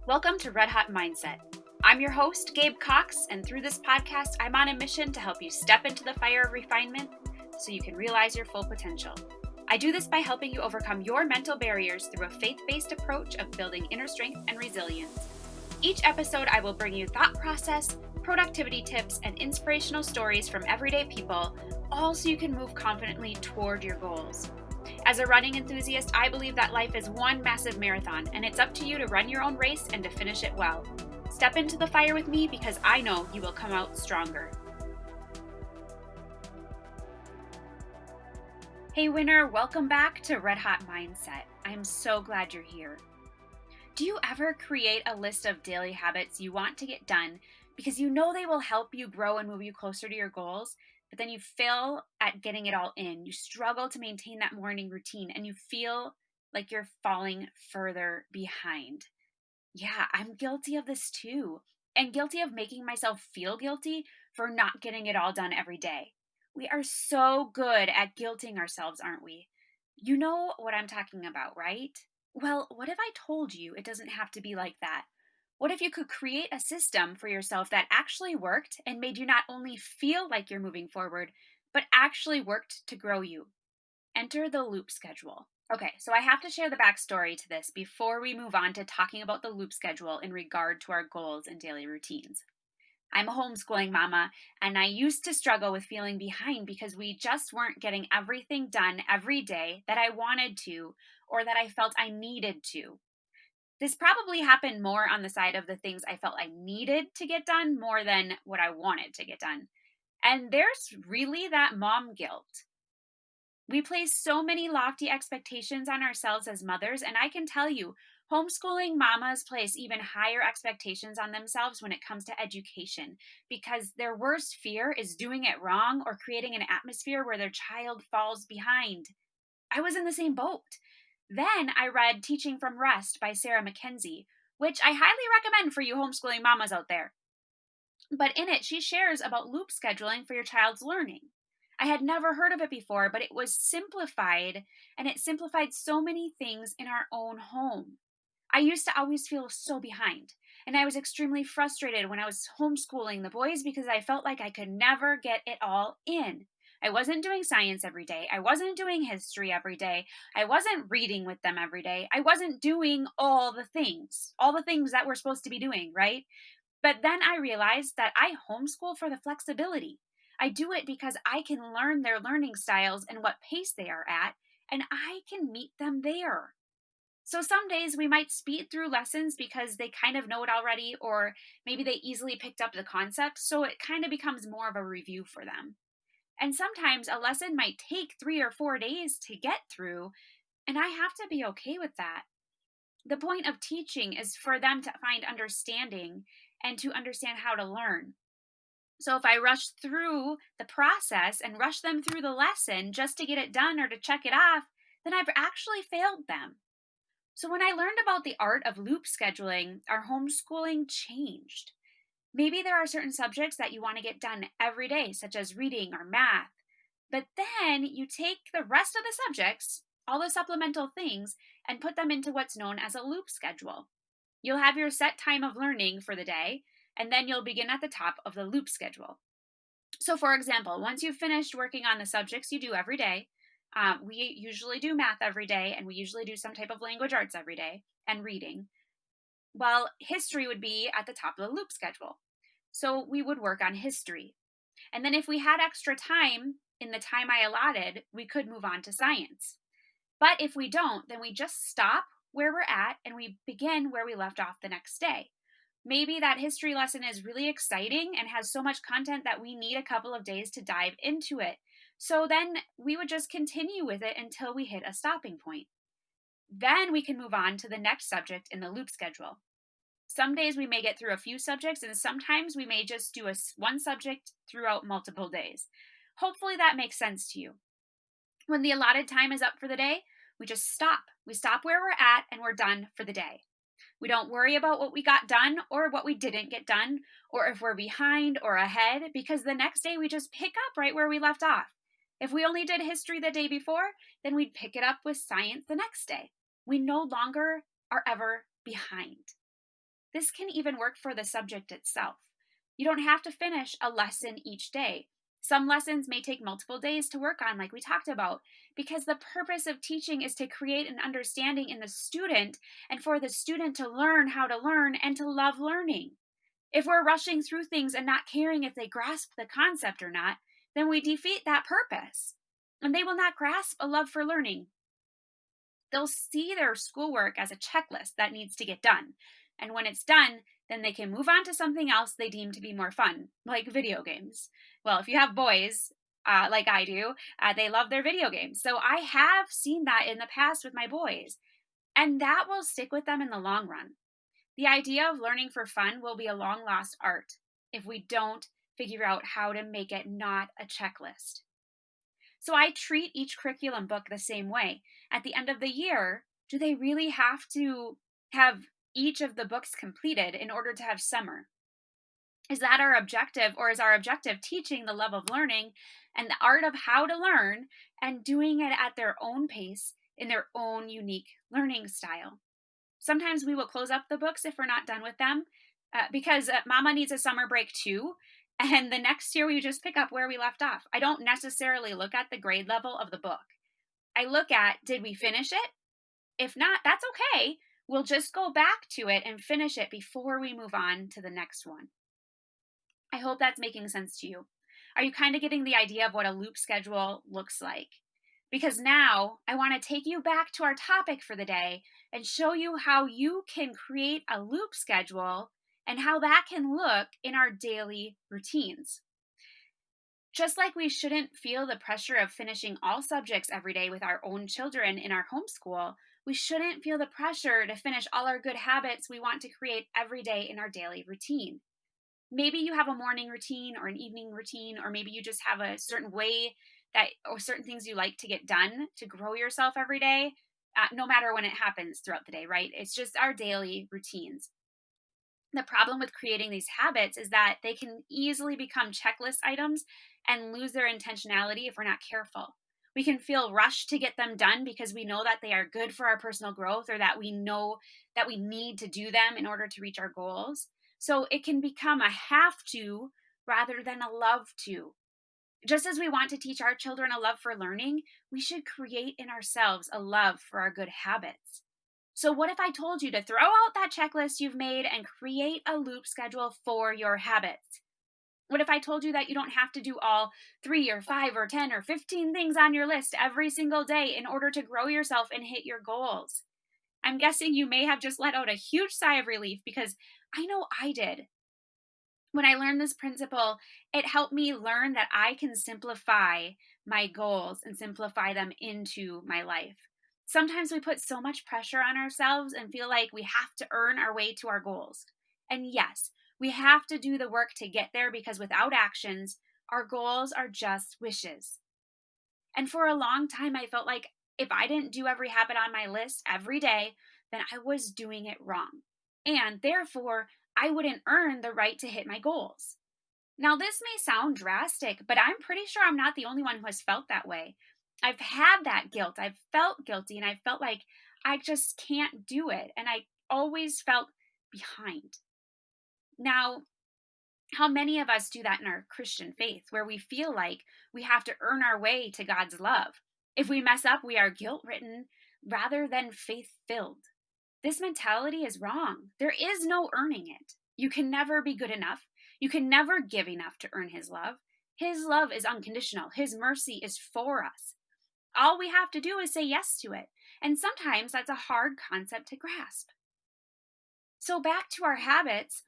Welcome to Red Hot Mindset. I'm your host, Gabe Cox, and through this podcast, I'm on a mission to help you step into the fire of refinement so you can realize your full potential. I do this by helping you overcome your mental barriers through a faith-based approach of building inner strength and resilience. Each episode, I will bring you thought process, productivity tips, and inspirational stories from everyday people, all so you can move confidently toward your goals. As a running enthusiast, I believe that life is one massive marathon, and it's up to you to run your own race and to finish it well. Step into the fire with me because I know you will come out stronger. Hey winner, welcome back to Red Hot Mindset. I am so glad you're here. Do you ever create a list of daily habits you want to get done because you know they will help you grow and move you closer to your goals, but then you fail at getting it all in? You struggle to maintain that morning routine and you feel like you're falling further behind. Yeah, I'm guilty of this too, and guilty of making myself feel guilty for not getting it all done every day. We are so good at guilting ourselves, aren't we? You know what I'm talking about, right? Well, what if I told you it doesn't have to be like that? What if you could create a system for yourself that actually worked and made you not only feel like you're moving forward, but actually worked to grow you? Enter the loop schedule. Okay, so I have to share the backstory to this before we move on to talking about the loop schedule in regard to our goals and daily routines. I'm a homeschooling mama, and I used to struggle with feeling behind because we just weren't getting everything done every day that I wanted to or that I felt I needed to. This probably happened more on the side of the things I felt I needed to get done more than what I wanted to get done. And there's really that mom guilt. We place so many lofty expectations on ourselves as mothers, and I can tell you, homeschooling mamas place even higher expectations on themselves when it comes to education because their worst fear is doing it wrong or creating an atmosphere where their child falls behind. I was in the same boat. Then I read Teaching from Rest by Sarah Mackenzie, which I highly recommend for you homeschooling mamas out there. But in it, she shares about loop scheduling for your child's learning. I had never heard of it before, but it was simplified, and it simplified so many things in our own home. I used to always feel so behind, and I was extremely frustrated when I was homeschooling the boys because I felt like I could never get it all in. I wasn't doing science every day. I wasn't doing history every day. I wasn't reading with them every day. I wasn't doing all the things that we're supposed to be doing, right? But then I realized that I homeschool for the flexibility. I do it because I can learn their learning styles and what pace they are at, and I can meet them there. So some days we might speed through lessons because they kind of know it already, or maybe they easily picked up the concept, so it kind of becomes more of a review for them. And sometimes a lesson might take 3 or 4 days to get through, and I have to be okay with that. The point of teaching is for them to find understanding and to understand how to learn. So if I rush through the process and rush them through the lesson just to get it done or to check it off, then I've actually failed them. So when I learned about the art of loop scheduling, our homeschooling changed. Maybe there are certain subjects that you want to get done every day, such as reading or math. But then you take the rest of the subjects, all the supplemental things, and put them into what's known as a loop schedule. You'll have your set time of learning for the day, and then you'll begin at the top of the loop schedule. So, for example, once you've finished working on the subjects you do every day, we usually do math every day, and we usually do some type of language arts every day, and reading. Well, history would be at the top of the loop schedule. So, we would work on history. And then, if we had extra time in the time I allotted, we could move on to science. But if we don't, then we just stop where we're at and we begin where we left off the next day. Maybe that history lesson is really exciting and has so much content that we need a couple of days to dive into it. So then we would just continue with it until we hit a stopping point. Then we can move on to the next subject in the loop schedule. Some days we may get through a few subjects, and sometimes we may just do one subject throughout multiple days. Hopefully that makes sense to you. When the allotted time is up for the day, we just stop. We stop where we're at and we're done for the day. We don't worry about what we got done or what we didn't get done, or if we're behind or ahead, because the next day we just pick up right where we left off. If we only did history the day before, then we'd pick it up with science the next day. We no longer are ever behind. This can even work for the subject itself. You don't have to finish a lesson each day. Some lessons may take multiple days to work on, like we talked about, because the purpose of teaching is to create an understanding in the student and for the student to learn how to learn and to love learning. If we're rushing through things and not caring if they grasp the concept or not, then we defeat that purpose. And they will not grasp a love for learning. They'll see their schoolwork as a checklist that needs to get done. And when it's done, then they can move on to something else they deem to be more fun, like video games. Well, if you have boys, like I do, they love their video games. So I have seen that in the past with my boys, and that will stick with them in the long run. The idea of learning for fun will be a long lost art if we don't figure out how to make it not a checklist. So I treat each curriculum book the same way. At the end of the year, do they really have to have each of the books completed in order to have summer? Is that our objective, or is our objective teaching the love of learning and the art of how to learn and doing it at their own pace in their own unique learning style? Sometimes we will close up the books if we're not done with them because mama needs a summer break too. And the next year we just pick up where we left off. I don't necessarily look at the grade level of the book. I look at, did we finish it? If not, that's okay. We'll just go back to it and finish it before we move on to the next one. I hope that's making sense to you. Are you kind of getting the idea of what a loop schedule looks like? Because now I want to take you back to our topic for the day and show you how you can create a loop schedule and how that can look in our daily routines. Just like we shouldn't feel the pressure of finishing all subjects every day with our own children in our homeschool, we shouldn't feel the pressure to finish all our good habits we want to create every day in our daily routine. Maybe you have a morning routine or an evening routine, or maybe you just have a certain way that, or certain things you like to get done to grow yourself every day, no matter when it happens throughout the day, right? It's just our daily routines. The problem with creating these habits is that they can easily become checklist items and lose their intentionality if we're not careful. We can feel rushed to get them done because we know that they are good for our personal growth, or that we know that we need to do them in order to reach our goals. So it can become a have to rather than a love to. Just as we want to teach our children a love for learning, we should create in ourselves a love for our good habits. So, what if I told you to throw out that checklist you've made and create a loop schedule for your habits? What if I told you that you don't have to do all 3 or 5 or 10 or 15 things on your list every single day in order to grow yourself and hit your goals? I'm guessing you may have just let out a huge sigh of relief, because I know I did. When I learned this principle, it helped me learn that I can simplify my goals and simplify them into my life. Sometimes we put so much pressure on ourselves and feel like we have to earn our way to our goals. And yes, we have to do the work to get there, because without actions, our goals are just wishes. And for a long time, I felt like if I didn't do every habit on my list every day, then I was doing it wrong. And therefore, I wouldn't earn the right to hit my goals. Now, this may sound drastic, but I'm pretty sure I'm not the only one who has felt that way. I've had that guilt. I've felt guilty, and I felt like I just can't do it. And I always felt behind. Now, how many of us do that in our Christian faith, where we feel like we have to earn our way to God's love? If we mess up, we are guilt-ridden rather than faith-filled. This mentality is wrong. There is no earning it. You can never be good enough. You can never give enough to earn His love. His love is unconditional. His mercy is for us. All we have to do is say yes to it. And sometimes that's a hard concept to grasp. So back to our habits,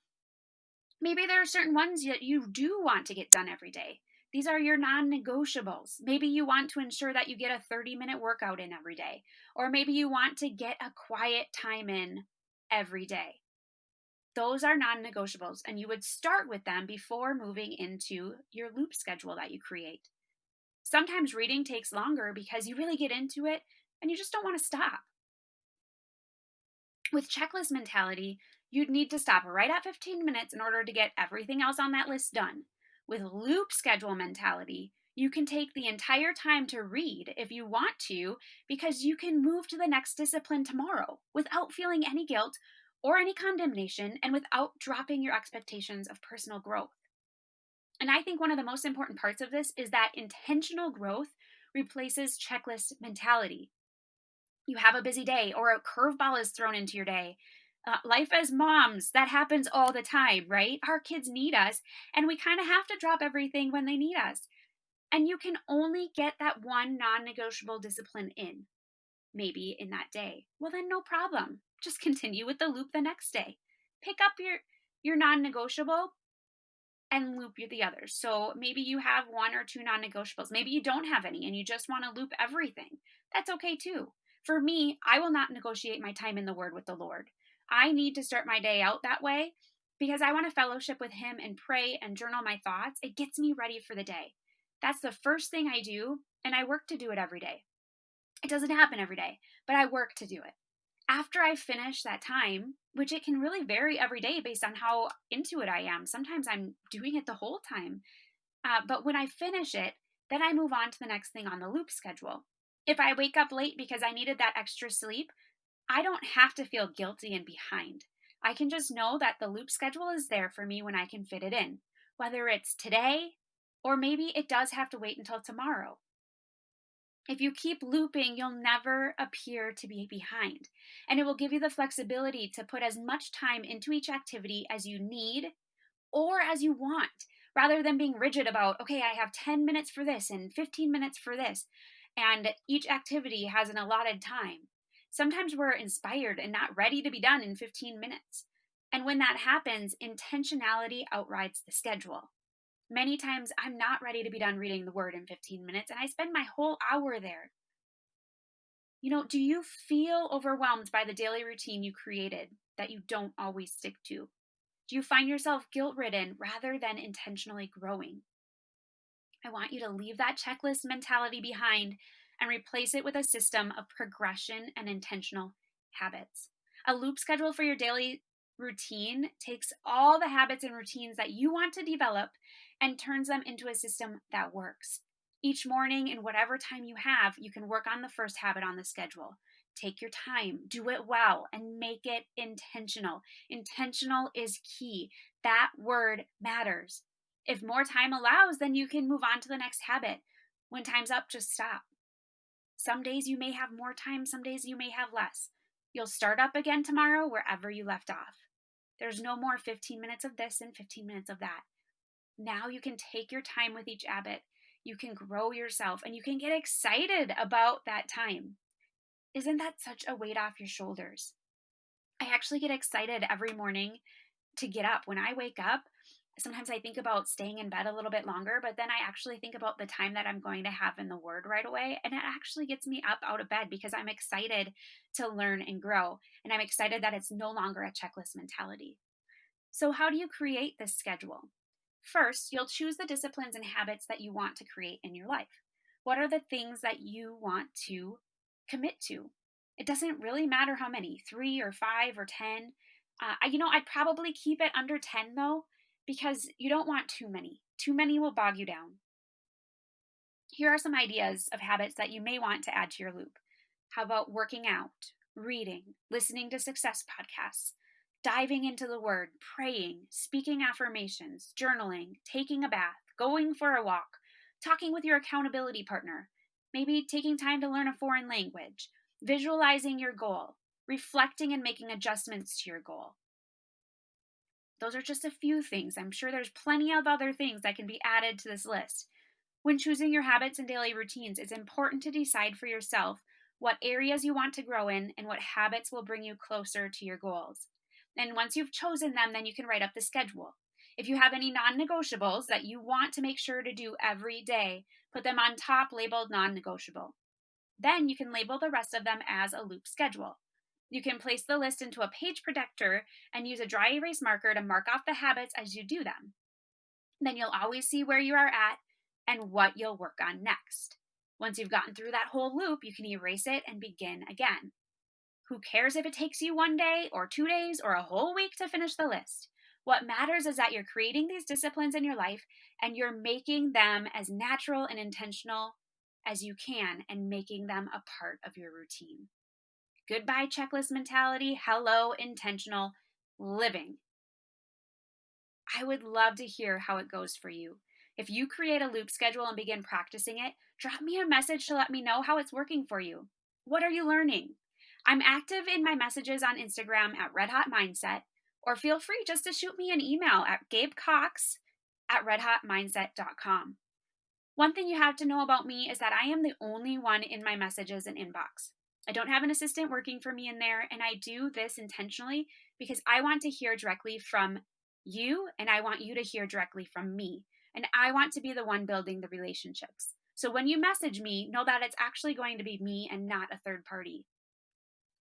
maybe there are certain ones that you do want to get done every day. These are your non-negotiables. Maybe you want to ensure that you get a 30-minute workout in every day. Or maybe you want to get a quiet time in every day. Those are non-negotiables, and you would start with them before moving into your loop schedule that you create. Sometimes reading takes longer because you really get into it and you just don't want to stop. With checklist mentality, you'd need to stop right at 15 minutes in order to get everything else on that list done. With loop schedule mentality, you can take the entire time to read if you want to, because you can move to the next discipline tomorrow without feeling any guilt or any condemnation, and without dropping your expectations of personal growth. And I think one of the most important parts of this is that intentional growth replaces checklist mentality. You have a busy day or a curveball is thrown into your day. Life as moms, that happens all the time, right? Our kids need us, and we kind of have to drop everything when they need us. And you can only get that one non negotiable discipline in, maybe in that day. Well, then no problem. Just continue with the loop the next day. Pick up your non negotiable and loop the others. So maybe you have one or two non negotiables. Maybe you don't have any and you just want to loop everything. That's okay too. For me, I will not negotiate my time in the Word with the Lord. I need to start my day out that way because I want to fellowship with Him and pray and journal my thoughts. It gets me ready for the day. That's the first thing I do, and I work to do it every day. It doesn't happen every day, but I work to do it. After I finish that time, which it can really vary every day based on how into it I am. Sometimes I'm doing it the whole time. But when I finish it, then I move on to the next thing on the loop schedule. If I wake up late because I needed that extra sleep, I don't have to feel guilty and behind. I can just know that the loop schedule is there for me when I can fit it in, whether it's today or maybe it does have to wait until tomorrow. If you keep looping, you'll never appear to be behind. And it will give you the flexibility to put as much time into each activity as you need or as you want, rather than being rigid about, okay, I have 10 minutes for this and 15 minutes for this. And each activity has an allotted time. Sometimes we're inspired and not ready to be done in 15 minutes. And when that happens, intentionality outrides the schedule. Many times I'm not ready to be done reading the Word in 15 minutes, and I spend my whole hour there. Do you feel overwhelmed by the daily routine you created that you don't always stick to? Do you find yourself guilt ridden rather than intentionally growing? I want you to leave that checklist mentality behind and replace it with a system of progression and intentional habits. A loop schedule for your daily routine takes all the habits and routines that you want to develop and turns them into a system that works. Each morning, in whatever time you have, you can work on the first habit on the schedule. Take your time, do it well, and make it intentional. Intentional is key. That word matters. If more time allows, then you can move on to the next habit. When time's up, just stop. Some days you may have more time, some days you may have less. You'll start up again tomorrow wherever you left off. There's no more 15 minutes of this and 15 minutes of that. Now you can take your time with each habit. You can grow yourself and you can get excited about that time. Isn't that such a weight off your shoulders? I actually get excited every morning to get up. When I wake up, sometimes I think about staying in bed a little bit longer, but then I actually think about the time that I'm going to have in the Word right away. And it actually gets me up out of bed because I'm excited to learn and grow. And I'm excited that it's no longer a checklist mentality. So, how do you create this schedule? First, you'll choose the disciplines and habits that you want to create in your life. What are the things that you want to commit to? It doesn't really matter how many, 3 or 5 or 10. I'd probably keep it under 10 though, because you don't want too many. Too many will bog you down. Here are some ideas of habits that you may want to add to your loop. How about working out, reading, listening to success podcasts, diving into the Word, praying, speaking affirmations, journaling, taking a bath, going for a walk, talking with your accountability partner, maybe taking time to learn a foreign language, visualizing your goal, reflecting and making adjustments to your goal. Those are just a few things. I'm sure there's plenty of other things that can be added to this list. When choosing your habits and daily routines, it's important to decide for yourself what areas you want to grow in and what habits will bring you closer to your goals. And once you've chosen them, then you can write up the schedule. If you have any non-negotiables that you want to make sure to do every day, put them on top labeled non-negotiable. Then you can label the rest of them as a loop schedule. You can place the list into a page protector and use a dry erase marker to mark off the habits as you do them. Then you'll always see where you are at and what you'll work on next. Once you've gotten through that whole loop, you can erase it and begin again. Who cares if it takes you 1 day or 2 days or a whole week to finish the list? What matters is that you're creating these disciplines in your life and you're making them as natural and intentional as you can and making them a part of your routine. Goodbye checklist mentality. Hello intentional living. I would love to hear how it goes for you. If you create a loop schedule and begin practicing it, drop me a message to let me know how it's working for you. What are you learning? I'm active in my messages on Instagram at Red Hot Mindset, or feel free just to shoot me an email at gabecox@redhotmindset.com. One thing you have to know about me is that I am the only one in my messages and inbox. I don't have an assistant working for me in there, and I do this intentionally because I want to hear directly from you, and I want you to hear directly from me. And I want to be the one building the relationships. So when you message me, know that it's actually going to be me and not a third party.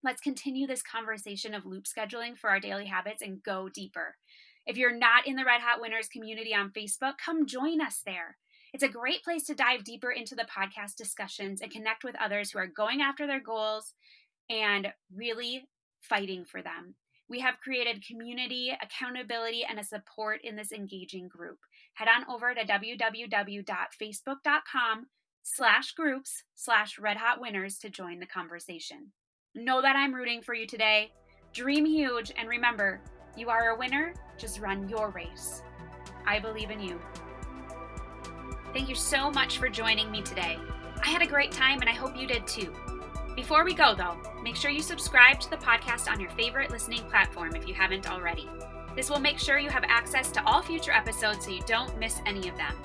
Let's continue this conversation of loop scheduling for our daily habits and go deeper. If you're not in the Red Hot Winners community on Facebook, come join us there. It's a great place to dive deeper into the podcast discussions and connect with others who are going after their goals and really fighting for them. We have created community, accountability, and a support in this engaging group. Head on over to www.facebook.com/groups/redhotwinners to join the conversation. Know that I'm rooting for you today. Dream huge, and remember, you are a winner. Just run your race. I believe in you. Thank you so much for joining me today. I had a great time, and I hope you did too. Before we go, though, make sure you subscribe to the podcast on your favorite listening platform if you haven't already. This will make sure you have access to all future episodes so you don't miss any of them.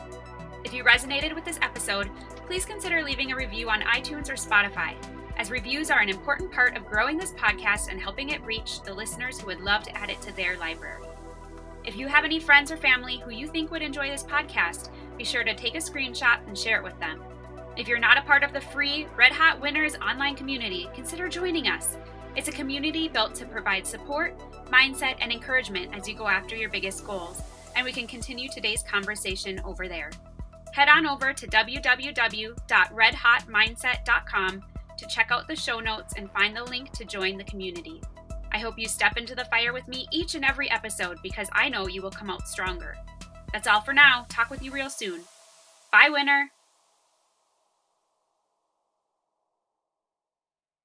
If you resonated with this episode, please consider leaving a review on iTunes or Spotify, as reviews are an important part of growing this podcast and helping it reach the listeners who would love to add it to their library. If you have any friends or family who you think would enjoy this podcast, be sure to take a screenshot and share it with them. If you're not a part of the free Red Hot Winners online community, consider joining us. It's a community built to provide support, mindset, and encouragement as you go after your biggest goals, and we can continue today's conversation over there. Head on over to www.redhotmindset.com to check out the show notes and find the link to join the community. I hope you step into the fire with me each and every episode because I know you will come out stronger. That's all for now. Talk with you real soon. Bye, winner.